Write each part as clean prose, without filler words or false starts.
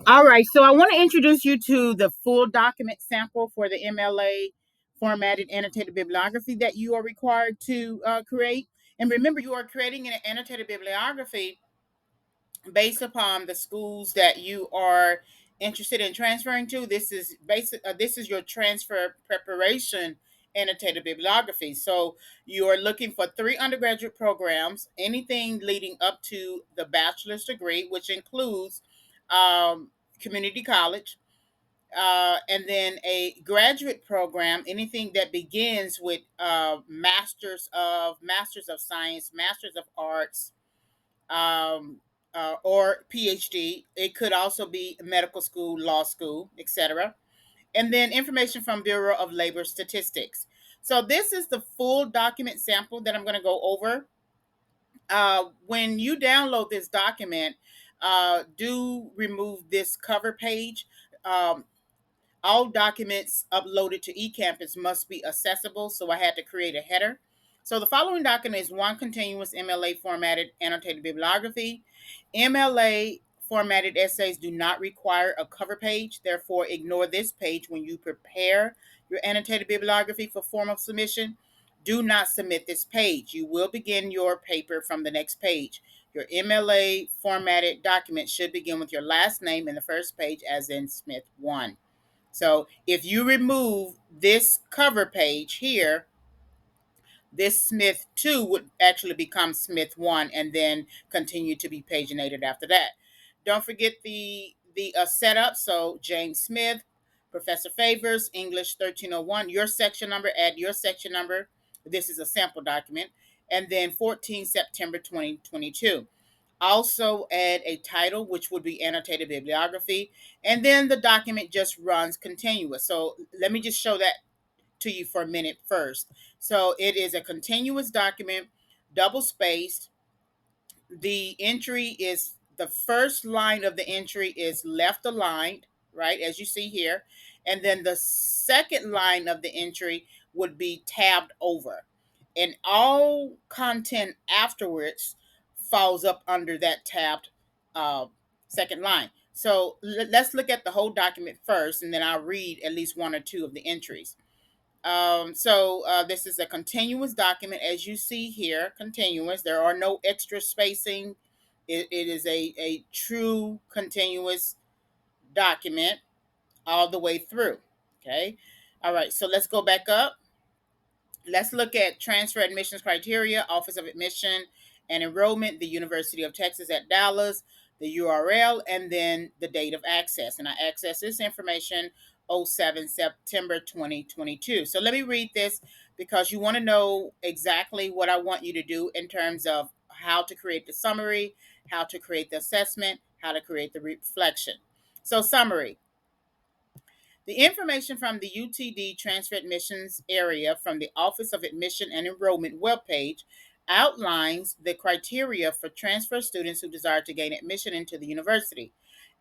All right, so I want to introduce you to the full document sample for the MLA formatted annotated bibliography that you are required to create. And remember, you are creating an annotated bibliography based upon the schools that you are interested in transferring to. This is basic. This is your transfer preparation annotated bibliography. So you are looking for 3 undergraduate programs, anything leading up to the bachelor's degree, which includes community college, and then a graduate program, anything that begins with masters of science, masters of arts, um, or PhD. It could also be medical school, law school, etc. And then information from Bureau of Labor Statistics. So this is the full document sample that I'm going to go over. When you download this document, do remove this cover page. Um, all documents uploaded to eCampus must be accessible, so I had to create a header. So the following document is one continuous MLA formatted annotated bibliography. MLA formatted essays do not require a cover page, therefore ignore this page when you prepare your annotated bibliography for formal submission. Do not submit this page. You will begin your paper from the next page. Your MLA formatted document should begin with your last name in the first page, as in Smith 1. So if you remove this cover page here, this Smith 2 would actually become Smith 1 and then continue to be paginated after that. Don't forget the setup. So James Smith, Professor Favors, English 1301, your section number, add your section number. This is a sample document. And then 14 September 2022. Also add a title, which would be annotated bibliography. And then the document just runs continuous. So let me just show that to you for a minute first. So it is a continuous document, double spaced. The entry is the first line of the entry is left aligned, right, as you see here. And then the second line of the entry would be tabbed over. And all content afterwards falls up under that tabbed uh, second line. So let's look at the whole document first, and then I'll read at least one or two of the entries. This is a continuous document, as you see here, continuous. There are no extra spacing. It is a true continuous document all the way through. Okay. All right. So let's go back up. Let's look at transfer admissions criteria, Office of Admission and Enrollment, the University of Texas at Dallas, the URL, and then the date of access. And I access this information 07 September 2022. So let me read this because you want to know exactly what I want you to do in terms of how to create the summary, how to create the assessment, how to create the reflection. So summary. The information from the UTD transfer admissions area from the Office of Admission and Enrollment webpage outlines the criteria for transfer students who desire to gain admission into the university.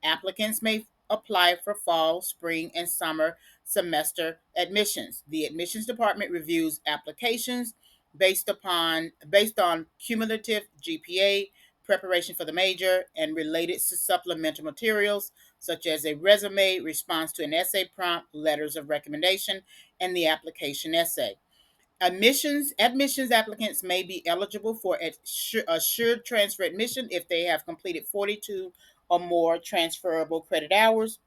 Applicants may apply for fall, spring, and summer semester admissions. The admissions department reviews applications based on cumulative GPA, preparation for the major, and related supplemental materials such as a resume, response to an essay prompt, letters of recommendation, and the application essay. Admissions applicants may be eligible for assured transfer admission if they have completed 42 or more transferable credit hours,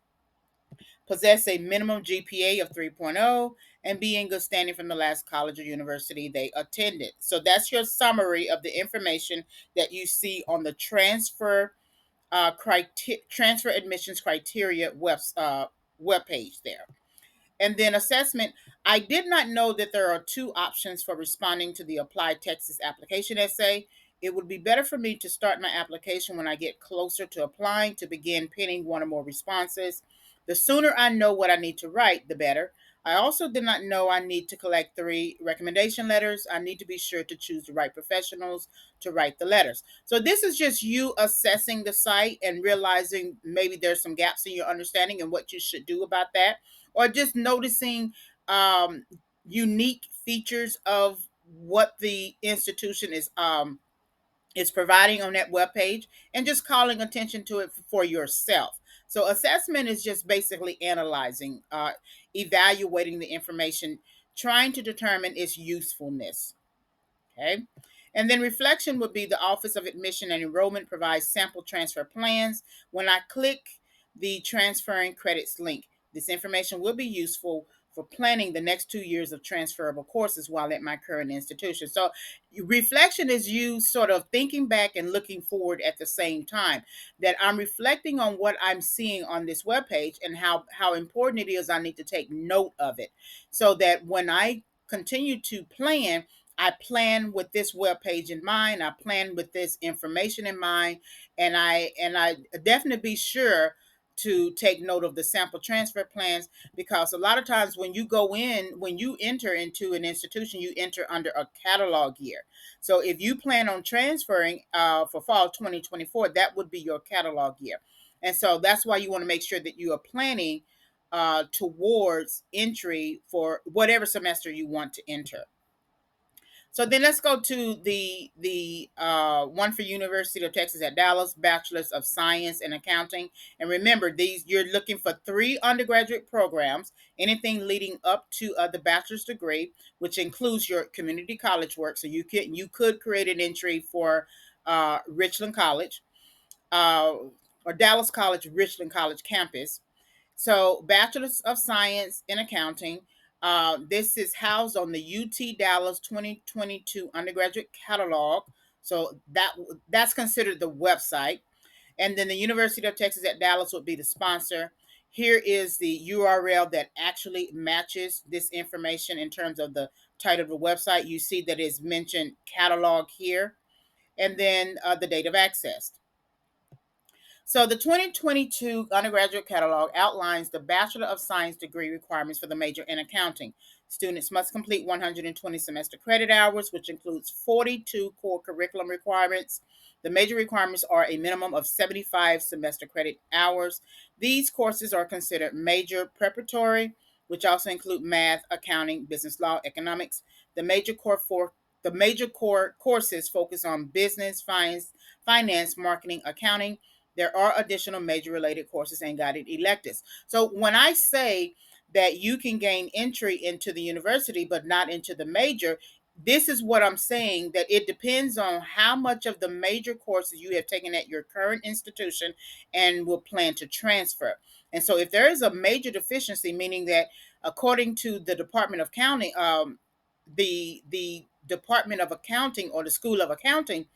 possess a minimum GPA of 3.0, and be in good standing from the last college or university they attended. So that's your summary of the information that you see on the transfer admissions criteria webpage there. And then assessment. I did not know that there are 2 options for responding to the Apply Texas application essay. It would be better for me to start my application when I get closer to applying to begin pinning 1 or more responses. The sooner I know what I need to write, the better. I also did not know I need to collect 3 recommendation letters. I need to be sure to choose the right professionals to write the letters. So this is just you assessing the site and realizing maybe there's some gaps in your understanding and what you should do about that, or just noticing unique features of what the institution is providing on that webpage, and just calling attention to it for yourself. So assessment is just basically analyzing, evaluating the information, trying to determine its usefulness. Okay. And then reflection would be the Office of Admission and Enrollment provides sample transfer plans. When I click the transferring credits link, this information will be useful for planning the next 2 years of transferable courses while at my current institution. So reflection is you sort of thinking back and looking forward at the same time, that I'm reflecting on what I'm seeing on this webpage and how important it is. I need to take note of it so that when I continue to plan, I plan with this web page in mind. I plan with this information in mind, and I definitely be sure to take note of the sample transfer plans, because a lot of times when you enter into an institution, you enter under a catalog year. So if you plan on transferring for fall 2024, that would be your catalog year, and so that's why you want to make sure that you are planning towards entry for whatever semester you want to enter. So then let's go to the one for University of Texas at Dallas, Bachelor's of Science in Accounting. And remember, these you're looking for 3 undergraduate programs, anything leading up to the bachelor's degree, which includes your community college work. So you could create an entry for Richland College, uh, or Dallas College, Richland College Campus. So, Bachelor's of Science in Accounting. This is housed on the UT Dallas 2022 undergraduate catalog. So that's considered the website. And then the University of Texas at Dallas would be the sponsor. Here is the URL that actually matches this information in terms of the title of the website. You see that it's mentioned catalog here, and then the date of access. So the 2022 undergraduate catalog outlines the Bachelor of Science degree requirements for the major in accounting. Students must complete 120 semester credit hours, which includes 42 core curriculum requirements. The major requirements are a minimum of 75 semester credit hours. These courses are considered major preparatory, which also include math, accounting, business law, economics. The major core courses focus on business, finance, marketing, accounting. There are additional major related courses and guided electives. So when I say that you can gain entry into the university but not into the major, this is what I'm saying, that it depends on how much of the major courses you have taken at your current institution and will plan to transfer. And so if there is a major deficiency, meaning that according to the Department of Accounting, the Department of Accounting or the School of Accounting,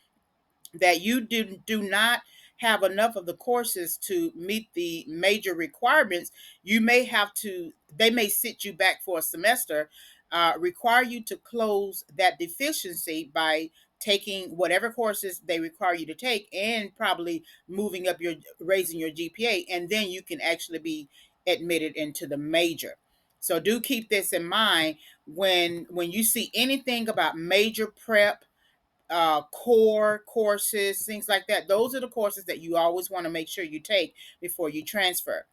that you do not have enough of the courses to meet the major requirements, you may have to, they may sit you back for a semester, require you to close that deficiency by taking whatever courses they require you to take, and probably raising your GPA, and then you can actually be admitted into the major. So do keep this in mind when you see anything about major prep, core courses, things like that. Those are the courses that you always want to make sure you take before you transfer.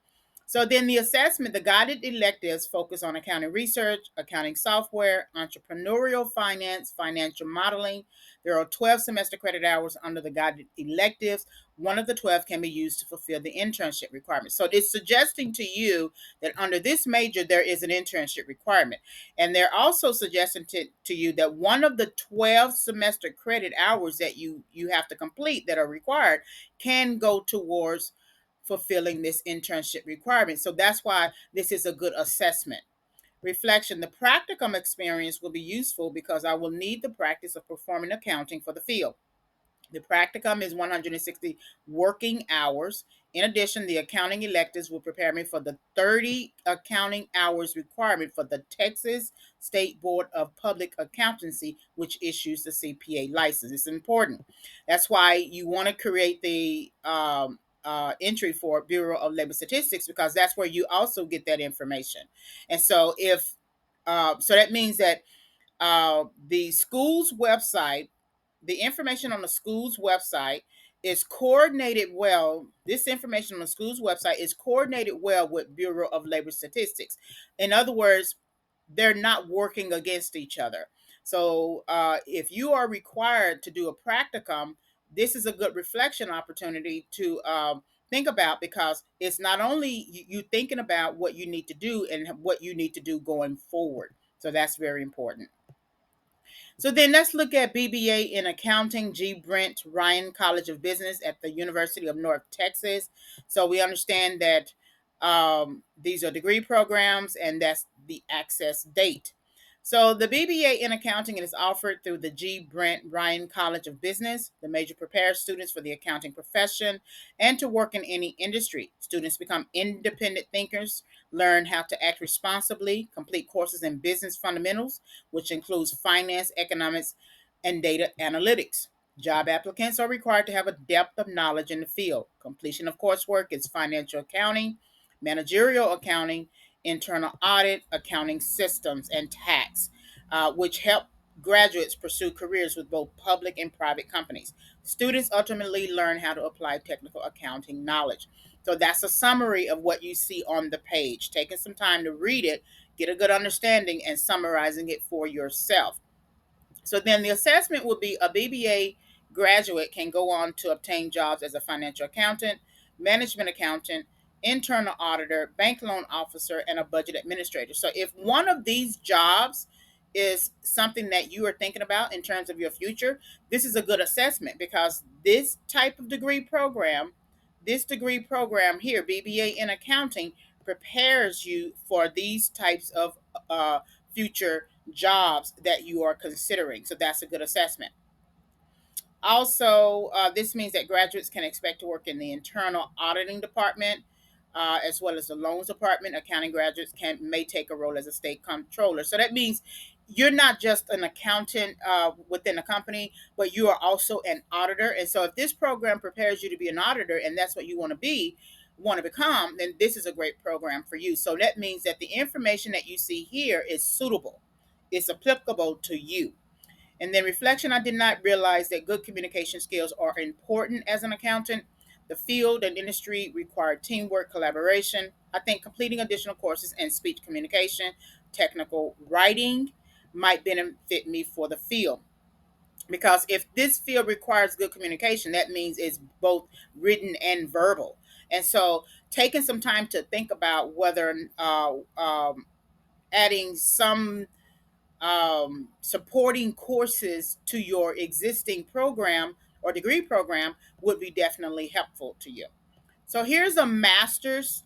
So then the assessment, the guided electives focus on accounting research, accounting software, entrepreneurial finance, financial modeling. There are 12 semester credit hours under the guided electives. One of the 12 can be used to fulfill the internship requirement. So it's suggesting to you that under this major, there is an internship requirement. And they're also suggesting to you that one of the 12 semester credit hours that you have to complete that are required can go towards fulfilling this internship requirement. So that's why this is a good assessment. Reflection: the practicum experience will be useful because I will need the practice of performing accounting for the field. The practicum is 160 working hours. In addition, the accounting electives will prepare me for the 30 accounting hours requirement for the Texas State Board of Public Accountancy, which issues the CPA license. It's important. That's why you want to create the entry for Bureau of Labor Statistics, because that's where you also get that information. And so so that means that the school's website, the information on the school's website is coordinated well. This information on the school's website is coordinated well with Bureau of Labor Statistics. In other words, they're not working against each other. So if you are required to do a practicum, this is a good reflection opportunity think about, because it's not only you thinking about what you need to do and what you need to do going forward. So that's very important. So then let's look at BBA in Accounting, G. Brent Ryan College of Business at the University of North Texas. So we understand that these are degree programs, and that's the access date. So the BBA in Accounting is offered through the G. Brent Ryan College of Business. The major prepares students for the accounting profession and to work in any industry. Students become independent thinkers, learn how to act responsibly, complete courses in business fundamentals, which includes finance, economics, and data analytics. Job applicants are required to have a depth of knowledge in the field. Completion of coursework is financial accounting, managerial accounting, internal audit, accounting systems, and tax, which help graduates pursue careers with both public and private companies. Students ultimately learn how to apply technical accounting knowledge. So that's a summary of what you see on the page. Taking some time to read it, get a good understanding, and summarizing it for yourself. So then the assessment would be: a BBA graduate can go on to obtain jobs as a financial accountant, management accountant, internal auditor, bank loan officer, and a budget administrator. So if one of these jobs is something that you are thinking about in terms of your future, this is a good assessment, because this degree program here, BBA in accounting, prepares you for these types of future jobs that you are considering. So that's a good assessment. Also, this means that graduates can expect to work in the internal auditing department, as well as the loans department. Accounting graduates may take a role as a state controller. So that means you're not just an accountant within a company, but you are also an auditor. And so if this program prepares you to be an auditor, and that's what you want to become, then this is a great program for you. So that means that the information that you see here is suitable, it's applicable to you. And then reflection: I did not realize that good communication skills are important as an accountant. The field and industry require teamwork, collaboration. I think completing additional courses in speech communication, technical writing might benefit me for the field. Because if this field requires good communication, that means it's both written and verbal. And so taking some time to think about whether adding some supporting courses to your existing program or degree program would be definitely helpful to you. So here's a master's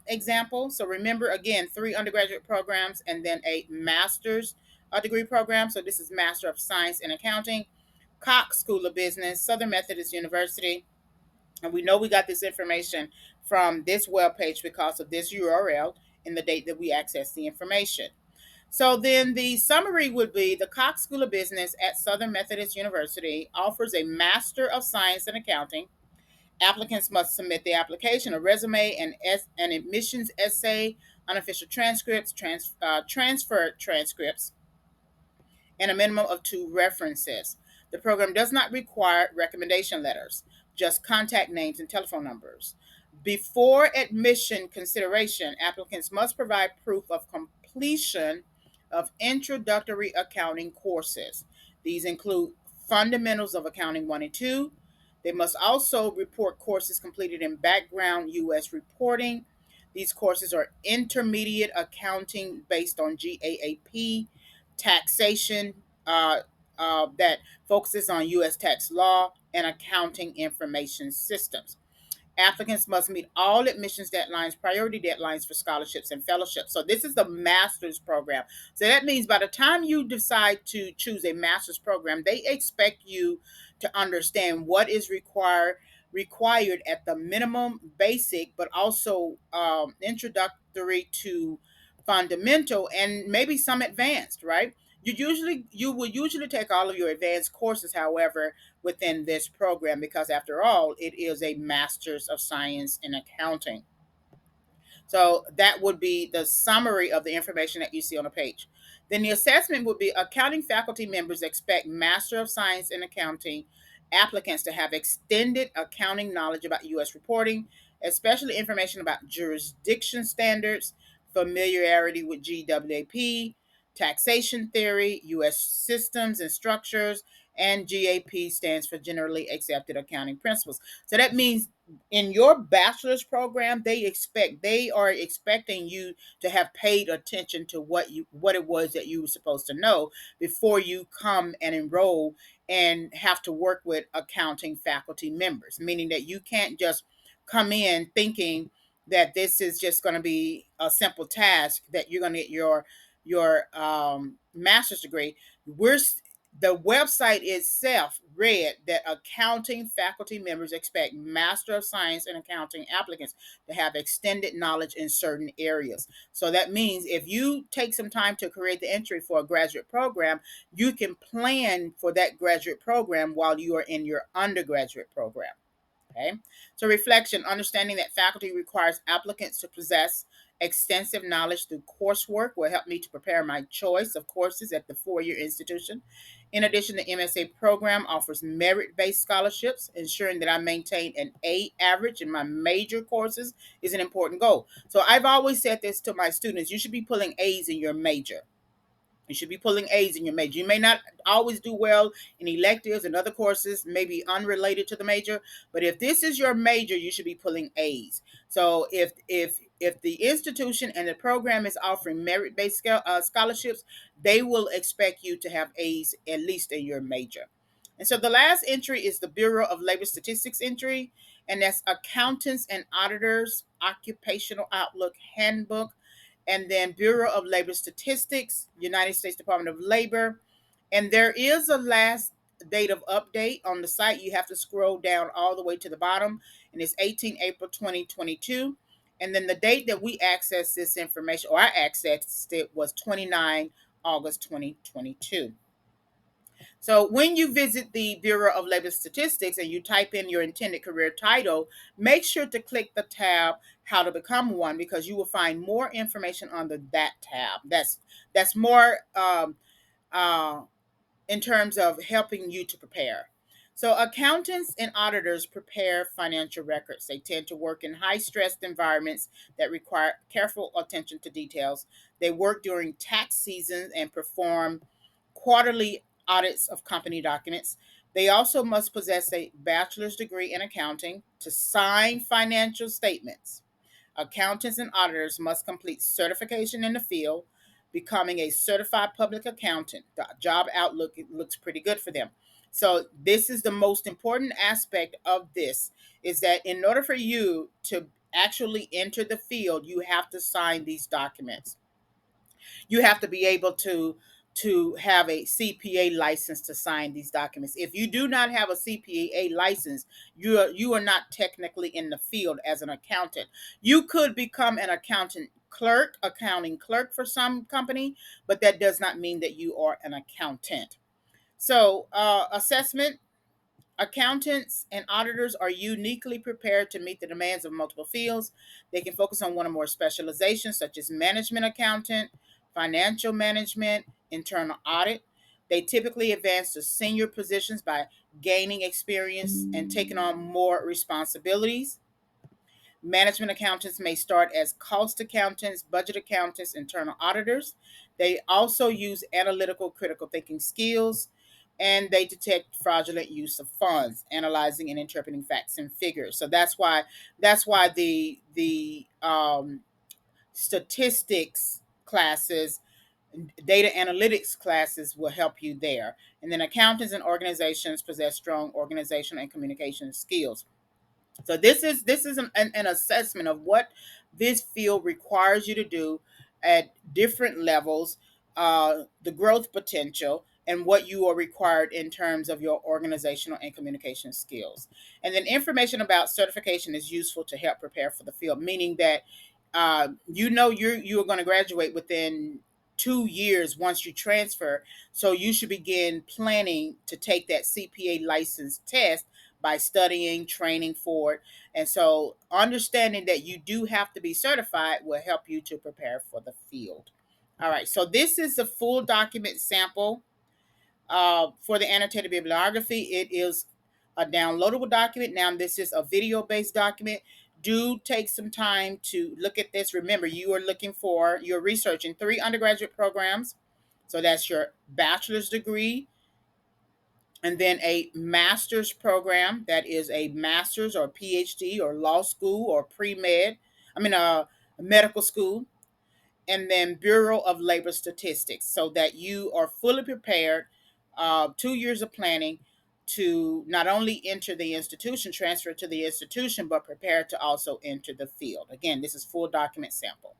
example. So remember, again, 3 undergraduate programs and then a master's degree program. So this is Master of Science in Accounting, Cox School of Business, Southern Methodist University. And we know we got this information from this webpage because of this URL and the date that we accessed the information. So then the summary would be: the Cox School of Business at Southern Methodist University offers a Master of Science in Accounting. Applicants must submit the application, a resume, an admissions essay, unofficial transcripts, transfer transcripts, and a minimum of 2 references. The program does not require recommendation letters, just contact names and telephone numbers. Before admission consideration, applicants must provide proof of completion of introductory accounting courses. These include Fundamentals of Accounting 1 and 2. They must also report courses completed in background U.S. reporting. These courses are Intermediate Accounting based on GAAP, taxation that focuses on U.S. tax law, and accounting information systems. Applicants must meet all admissions deadlines, priority deadlines for scholarships and fellowships. So this is the master's program. So that means by the time you decide to choose a master's program, they expect you to understand what is required at the minimum basic, but also introductory to fundamental, and maybe some advanced, right? You will usually take all of your advanced courses, however, within this program, because after all, it is a master's of science in accounting. So that would be the summary of the information that you see on the page. Then the assessment would be: accounting faculty members expect Master of Science in Accounting applicants to have extended accounting knowledge about U.S. reporting, especially information about jurisdiction standards, familiarity with GAAP, taxation theory, U.S. systems and structures, and GAAP stands for Generally Accepted Accounting Principles. So that means in your bachelor's program, they are expecting you to have paid attention to what it was that you were supposed to know before you come and enroll and have to work with accounting faculty members, meaning that you can't just come in thinking that this is just going to be a simple task that you're going to get your master's degree. we're the website itself read that accounting faculty members expect Master of Science in Accounting applicants to have extended knowledge in certain areas. So that means if you take some time to create the entry for a graduate program, you can plan for that graduate program while you are in your undergraduate program. Okay. So reflection, understanding that faculty requires applicants to possess extensive knowledge through coursework will help me to prepare my choice of courses at the four-year institution. In addition, the MSA program offers merit-based scholarships, ensuring that I maintain an A average in my major courses is an important goal. So I've always said this to my students, you should be pulling A's in your major. You should be pulling A's in your major. You may not always do well in electives and other courses, maybe unrelated to the major, but if this is your major, you should be pulling A's. So if the institution and the program is offering merit-based scholarships, they will expect you to have A's at least in your major. And so the last entry is the Bureau of Labor Statistics entry, and that's Accountants and Auditors Occupational Outlook Handbook, and then Bureau of Labor Statistics, United States Department of Labor. And there is a last date of update on the site. You have to scroll down all the way to the bottom, and it's 18 April 2022. And then the date that we accessed this information, or I accessed it, was 29 August 2022. So when you visit the Bureau of Labor Statistics and you type in your intended career title, make sure to click the tab How to Become One, because you will find more information under that tab. That's more uh, in terms of helping you to prepare. So accountants and auditors prepare financial records. They tend to work in high-stressed environments that require careful attention to details. They work during tax season and perform quarterly audits of company documents. They also must possess a bachelor's degree in accounting to sign financial statements. Accountants and auditors must complete certification in the field, becoming a certified public accountant. The job outlook, it looks pretty good for them. So this is the most important aspect of this, is that in order for you to actually enter the field, you have to sign these documents. You have to be able to have a CPA license to sign these documents. If you do not have a CPA license, you are not technically in the field as an accountant. You could become an accounting clerk for some company, but that does not mean that you are an accountant. So, assessment. Accountants and auditors are uniquely prepared to meet the demands of multiple fields. They can focus on one or more specializations, such as management accountant, financial management, internal audit. They typically advance to senior positions by gaining experience and taking on more responsibilities. Management accountants may start as cost accountants, budget accountants, internal auditors. They also use analytical critical thinking skills, and they detect fraudulent use of funds, analyzing and interpreting facts and figures. So that's why the statistics classes, data analytics classes will help you there. And then accountants and organizations possess strong organizational and communication skills. So this is an assessment of what this field requires you to do at different levels, the growth potential, and what you are required in terms of your organizational and communication skills. And then information about certification is useful to help prepare for the field, meaning that you are going to graduate within 2 years once you transfer. So you should begin planning to take that CPA license test by studying, training for it. And so understanding that you do have to be certified will help you to prepare for the field. All right, so this is the full document sample for the annotated bibliography. It is a downloadable document. Now, this is a video-based document. Do take some time to look at this. Remember, you're researching 3 undergraduate programs. So that's your bachelor's degree, and then a master's program that is a master's or PhD or law school or pre-med, medical school, and then Bureau of Labor Statistics, so that you are fully prepared, 2 years of planning to not only enter the institution, transfer to the institution, but prepare to also enter the field. Again, this is full document sample.